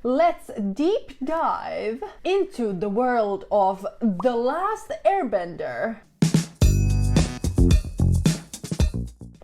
let's deep dive into the world of The Last Airbender.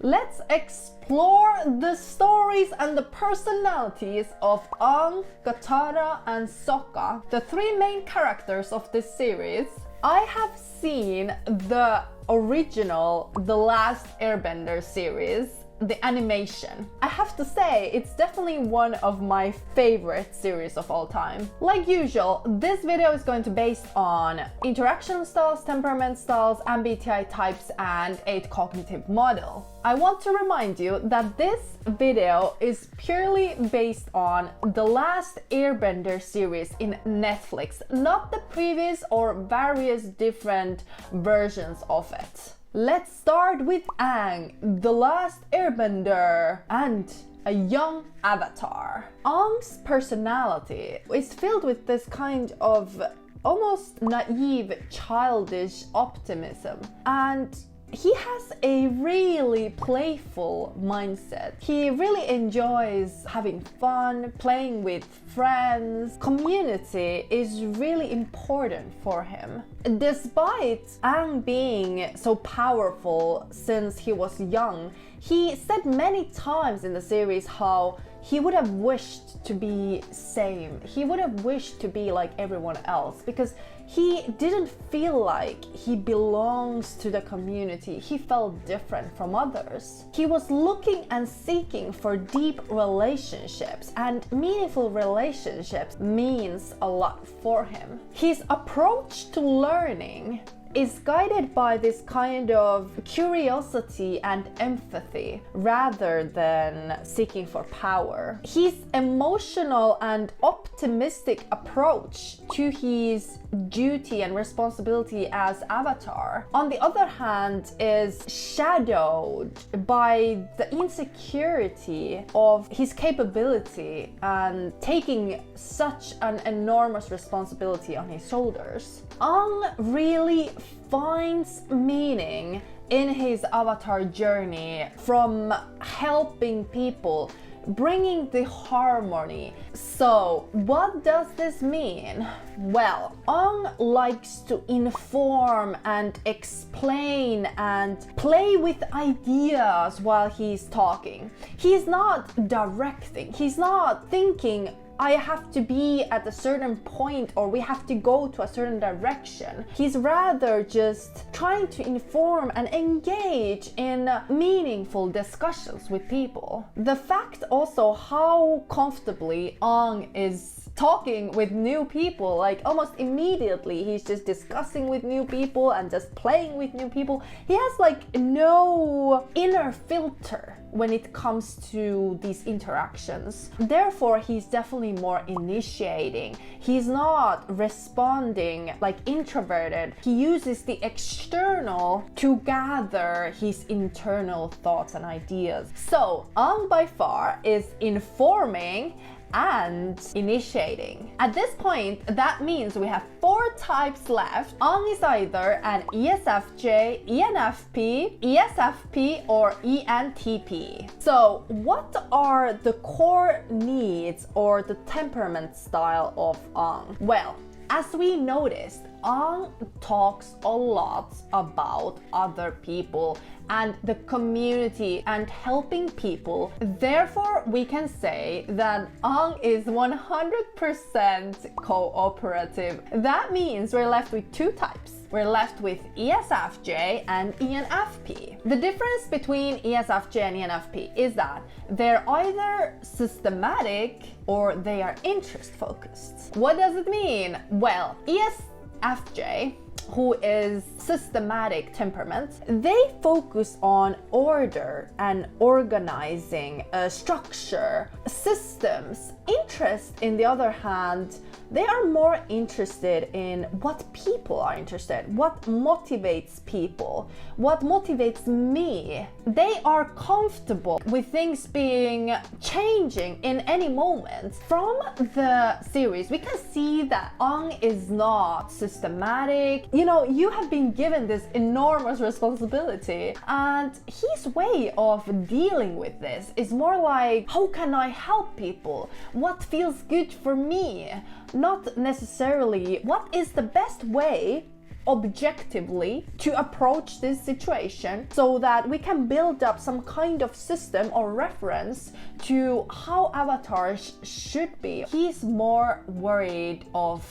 Let's explore the stories and the personalities of Aang, Katara, and Sokka, the three main characters of this series. I have seen the original The Last Airbender series, the animation. I have to say, it's definitely one of my favorite series of all time. Like usual, this video is going to be based on interaction styles, temperament styles, MBTI types, and 8 cognitive model. I want to remind you that this video is purely based on The Last Airbender series in Netflix, not the previous or various different versions of it. Let's start with Aang, the last airbender, and a young avatar. Aang's personality is filled with this kind of almost naive, childish optimism, and he has a really playful mindset. He really enjoys having fun, playing with friends. Community is really important for him. Despite Aang being so powerful since he was young, he said many times in the series how he would have wished to be same. He would have wished to be like everyone else because he didn't feel like he belongs to the community. He felt different from others. He was looking and seeking for deep relationships, and meaningful relationships means a lot for him. His approach to learning is guided by this kind of curiosity and empathy rather than seeking for power. His emotional and optimistic approach to his duty and responsibility as Avatar, on the other hand, is shadowed by the insecurity of his capability and taking such an enormous responsibility on his shoulders. Aang really finds meaning in his Avatar journey from helping people, bringing the harmony. So, what does this mean? Well, Aang likes to inform and explain and play with ideas while he's talking. He's not directing, he's not thinking, I have to be at a certain point or we have to go to a certain direction. He's rather just trying to inform and engage in meaningful discussions with people. The fact also how comfortably Aang is talking with new people, like almost immediately he's just discussing with new people and just playing with new people. He has like no inner filter when it comes to these interactions. Therefore, he's definitely more initiating. He's not responding like introverted. He uses the external to gather his internal thoughts and ideas. So, Aang by far is informing and initiating. At this point, that means we have 4 types left. Aang is either an ESFJ, ENFP, ESFP, or ENTP. So, what are the core needs or the temperament style of Aang? Well, as we noticed, Aang talks a lot about other people and the community and helping people. Therefore, we can say that Aang is 100% cooperative. That means we're left with 2 types. We're left with ESFJ and ENFP. The difference between ESFJ and ENFP is that they're either systematic or they are interest focused. What does it mean? Well, ESFJ, who is systematic temperament, they focus on order and organizing, structure, systems. Interest, in the other hand, They are more interested in what people are interested, what motivates people, what motivates me. They are comfortable with things being changing in any moment. From the series, we can see that Aang is not systematic. You know, you have been given this enormous responsibility, and his way of dealing with this is more like, how can I help people? What feels good for me? Not necessarily what is the best way objectively to approach this situation so that we can build up some kind of system or reference to how avatars should be. He's more worried of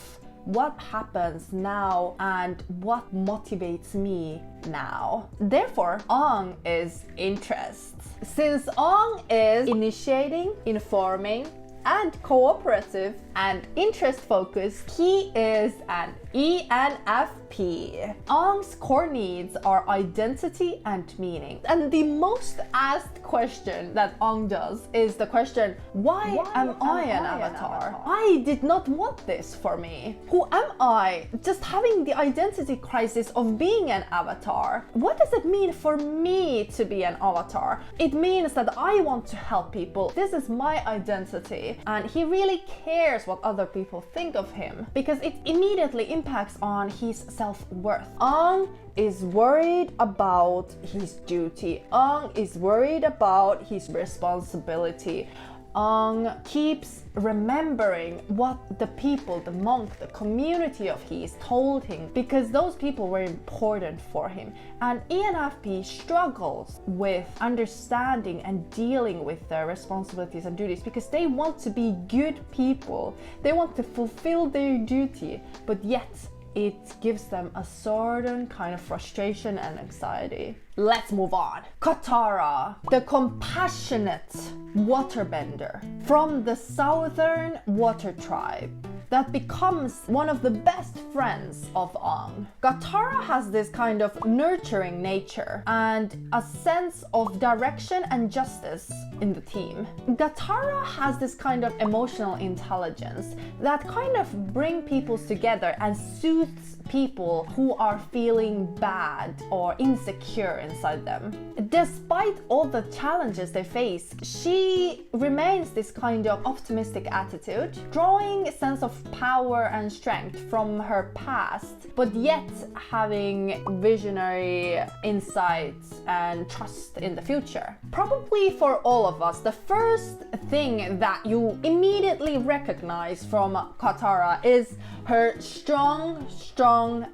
what happens now and what motivates me now. Therefore, Aang is interest. Since Aang is initiating, informing, and cooperative and interest focused, he is an ENFP. Aang's core needs are identity and meaning. And the most asked question that Aang does is the question, why am I an avatar? I did not want this for me. Who am I? Just having the identity crisis of being an avatar. What does it mean for me to be an avatar? It means that I want to help people. This is my identity. And he really cares what other people think of him because it immediately impacts on his self-worth. Aang is worried about his duty. Aang is worried about his responsibility. Aang keeps remembering what the people, the monk, the community of his told him because those people were important for him. And ENFP struggles with understanding and dealing with their responsibilities and duties because they want to be good people. They want to fulfill their duty, but yet it gives them a certain kind of frustration and anxiety. Let's move on. Katara, the compassionate waterbender from the southern water tribe that becomes one of the best friends of Aang. Katara has this kind of nurturing nature and a sense of direction and justice in the team. Katara has this kind of emotional intelligence that kind of bring people together and soothes people who are feeling bad or insecure inside them. Despite all the challenges they face, she remains this kind of optimistic attitude, drawing a sense of power and strength from her past, but yet having visionary insights and trust in the future. Probably for all of us, the first thing that you immediately recognize from Katara is her strong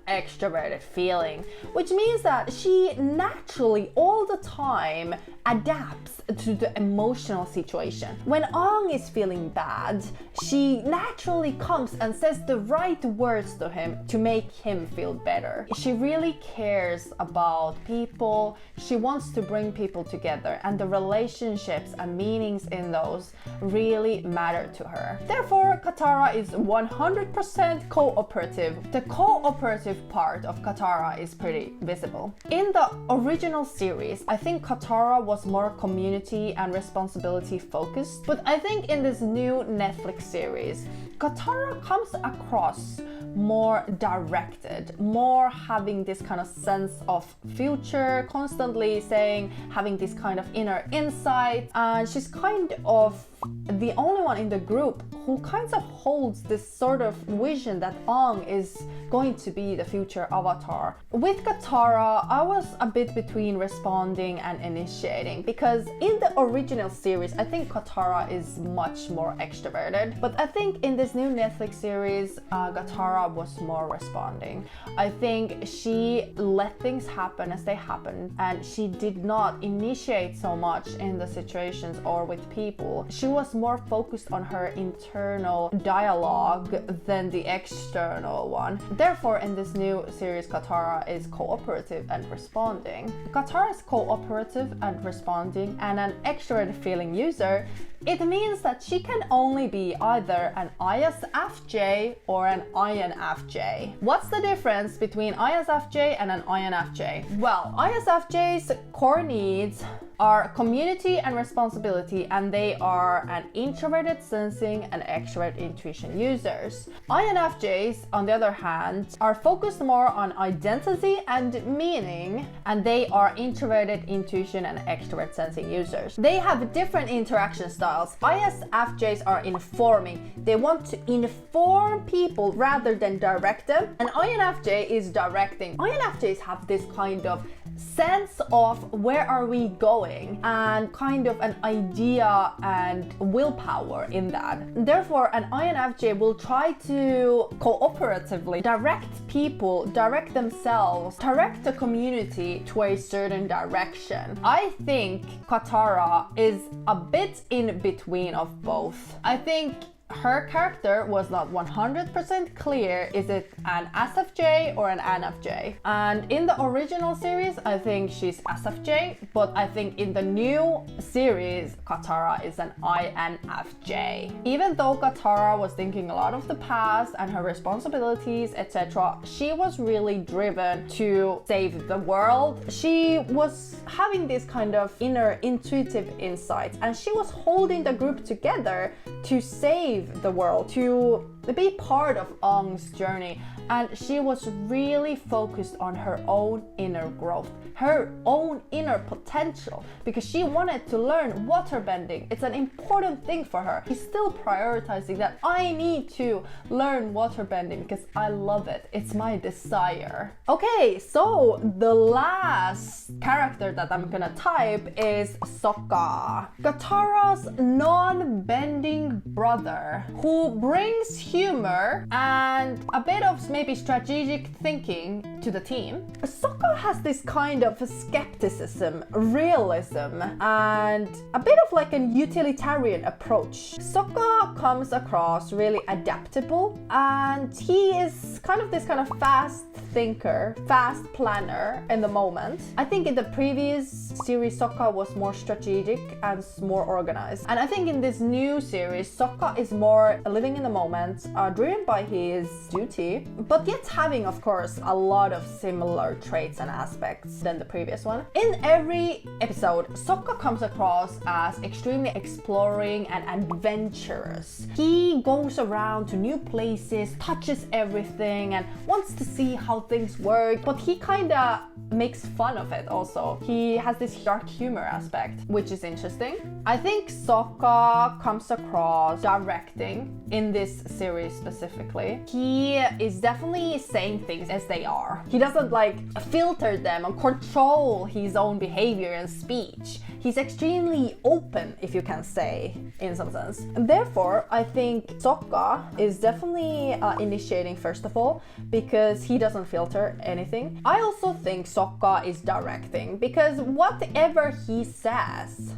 extroverted feeling, which means that she naturally all the time adapts to the emotional situation. When Aang is feeling bad, she naturally comes and says the right words to him to make him feel better. She really cares about people. She wants to bring people together, and the relationships and meanings in those really matter to her. Therefore, Katara is 100% cooperative. The cooperative part of Katara is pretty visible. In the original series, I think Katara was more community and responsibility focused, but I think in this new Netflix series, Katara comes across more directed, more having this kind of sense of future, constantly saying, having this kind of inner insight, and she's kind of the only one in the group who kind of holds this sort of vision that Aang is going to be the future avatar. With Katara, I was a bit between responding and initiating because in the original series, I think Katara is much more extroverted, but I think in this new Netflix series, Katara was more responding. I think she let things happen as they happened, and she did not initiate so much in the situations or with people. She was more focused on her internal dialogue than the external one. Therefore, in this new series, Katara is cooperative and responding. Katara is cooperative and responding and an extroverted feeling user it means that she can only be either an ISFJ or an INFJ. What's the difference between ISFJ and an INFJ? Well, ISFJ's core needs are community and responsibility, and they are an introverted sensing and extrovert intuition users. INFJs, on the other hand, are focused more on identity and meaning, and they are introverted intuition and extrovert sensing users. They have different interaction styles. ISFJs are informing. They want to inform people rather than direct them, and INFJ is directing. INFJs have this kind of sense of where are we going and kind of an idea and willpower in that. Therefore, an INFJ will try to cooperatively direct people, direct themselves, direct the community to a certain direction. I think Katara is a bit in between of both. I think her character was not 100% clear. Is it an SFJ or an NFJ? And in the original series, I think she's SFJ, but I think in the new series, Katara is an INFJ. Even though Katara was thinking a lot of the past and her responsibilities, etc., she was really driven to save the world. She was having this kind of inner intuitive insight, and she was holding the group together to save the world, to be part of Aang's journey, and she was really focused on her own inner growth, her own inner potential, because she wanted to learn waterbending. It's an important thing for her. She's still prioritizing that. I need to learn waterbending because I love it. It's my desire. Okay, so the last character that I'm gonna type is Sokka, Katara's non-bending brother, who brings humor and a bit of maybe strategic thinking to the team. Sokka has this kind of skepticism, realism, and a bit of like an utilitarian approach. Sokka comes across really adaptable, and he is kind of this kind of fast thinker, fast planner in the moment. I think in the previous series, Sokka was more strategic and more organized. And I think in this new series, Sokka is more living in the moment, driven by his duty, but yet having, of course, a lot of similar traits and aspects than the previous one. In every episode, Sokka comes across as extremely exploring and adventurous. He goes around to new places, touches everything, and wants to see how things work, but he kinda makes fun of it also. He has this dark humor aspect, which is interesting. I think Sokka comes across directing in this series specifically. He is definitely saying things as they are. He doesn't like filter them and control his own behavior and speech. He's extremely open, if you can say, in some sense. And therefore, I think Sokka is definitely initiating first of all, because he doesn't filter anything. I also think Sokka is directing, because whatever he says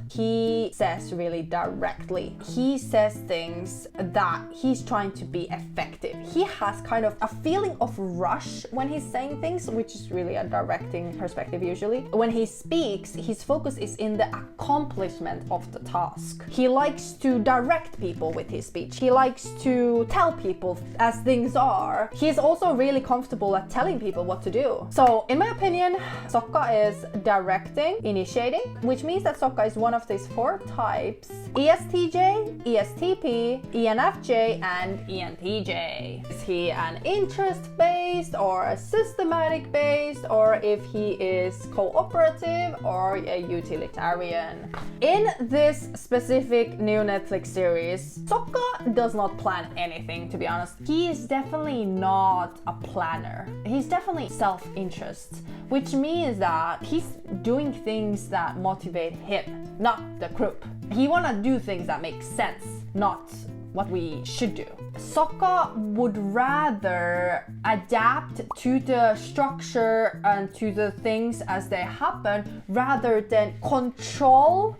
really directly. He says things that he's trying to be effective. He has kind of a feeling of rush when he's saying things, which is really a directing perspective usually. When he speaks, his focus is in the accomplishment of the task. He likes to direct people with his speech. He likes to tell people as things are. He's also really comfortable at telling people what to do. So in my opinion, Sokka is directing, initiating, which means that Sokka is one of these four types: ESTJ, ESTP, ENFJ, and ENTJ. Is he an interest-based or a systematic-based, or if he is cooperative or a utilitarian? In this specific new Netflix series, Sokka does not plan anything, to be honest. He is definitely not a planner. He's definitely self-interest, which means that he's doing things that motivate him, not the group. He wanna do things that make sense, not what we should do. Sokka would rather adapt to the structure and to the things as they happen rather than control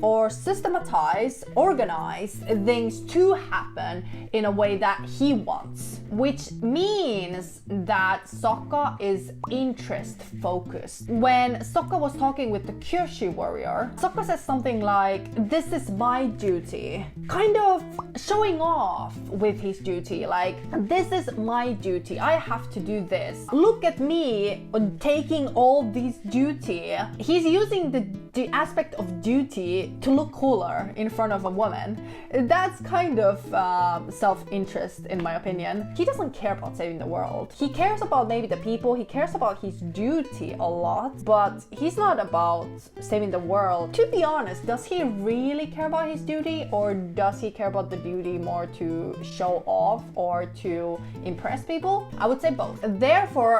or systematize, organize things to happen in a way that he wants, which means that Sokka is interest focused. When Sokka was talking with the Kyoshi warrior, Sokka says something like, "This is my duty," kind of showing off with his duty, like, "This is my duty, I have to do this. Look at me taking all these duty." He's using the aspect of duty to look cooler in front of a woman. That's kind of self-interest in my opinion. He doesn't care about saving the world. He cares about maybe the people, he cares about his duty a lot, but he's not about saving the world. To be honest, does he really care about his duty, or does he care about the duty more to show off or to impress people? I would say both. Therefore,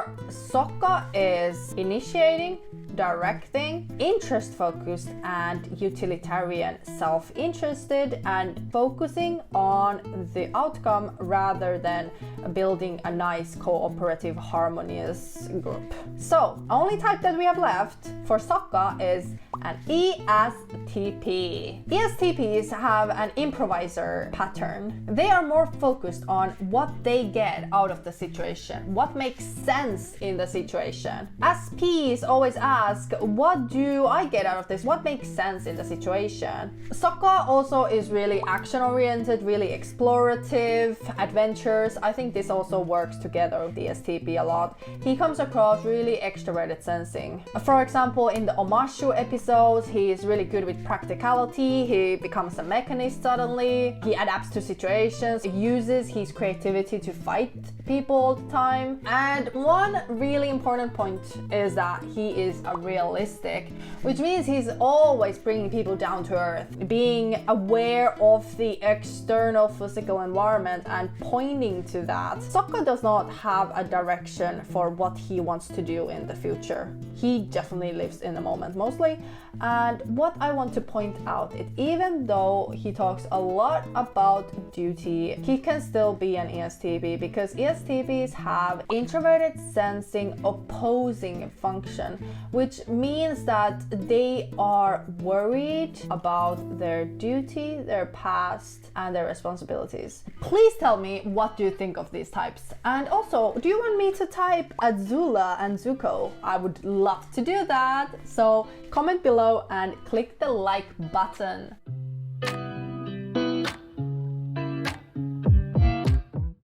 Sokka is initiating, directing, interest-focused and utilitarian, self-interested, and focusing on the outcome rather than building a nice, cooperative, harmonious group. So, only type that we have left for Sokka is an ESTP. ESTPs have an improviser pattern. They are more focused on what they get out of the situation, what makes sense in the situation. SPs always ask, what do I get out of this? What makes sense in the situation? Sokka also is really action-oriented, really explorative, adventures. I think this also works together with the ESTP a lot. He comes across really extroverted sensing. For example, in the Omashu episodes, he is really good with practicality. He becomes a mechanist suddenly. He adapts to situations, uses his creativity to fight people all the time. And one really important point is that he is a realistic, which means he's always bringing people down to earth, being aware of the external physical environment and pointing to that. Sokka does not have a direction for what he wants to do in the future. He definitely lives in the moment mostly. And what I want to point out is, even though he talks a lot about duty, he can still be an ESTP, because ESTPs have introverted sensing opposing function, which means that they are worried about their duty, their past, and their responsibilities. Please tell me, what do you think of these types? And also, do you want me to type Azula and Zuko? I would love to do that. So comment below and click the like button.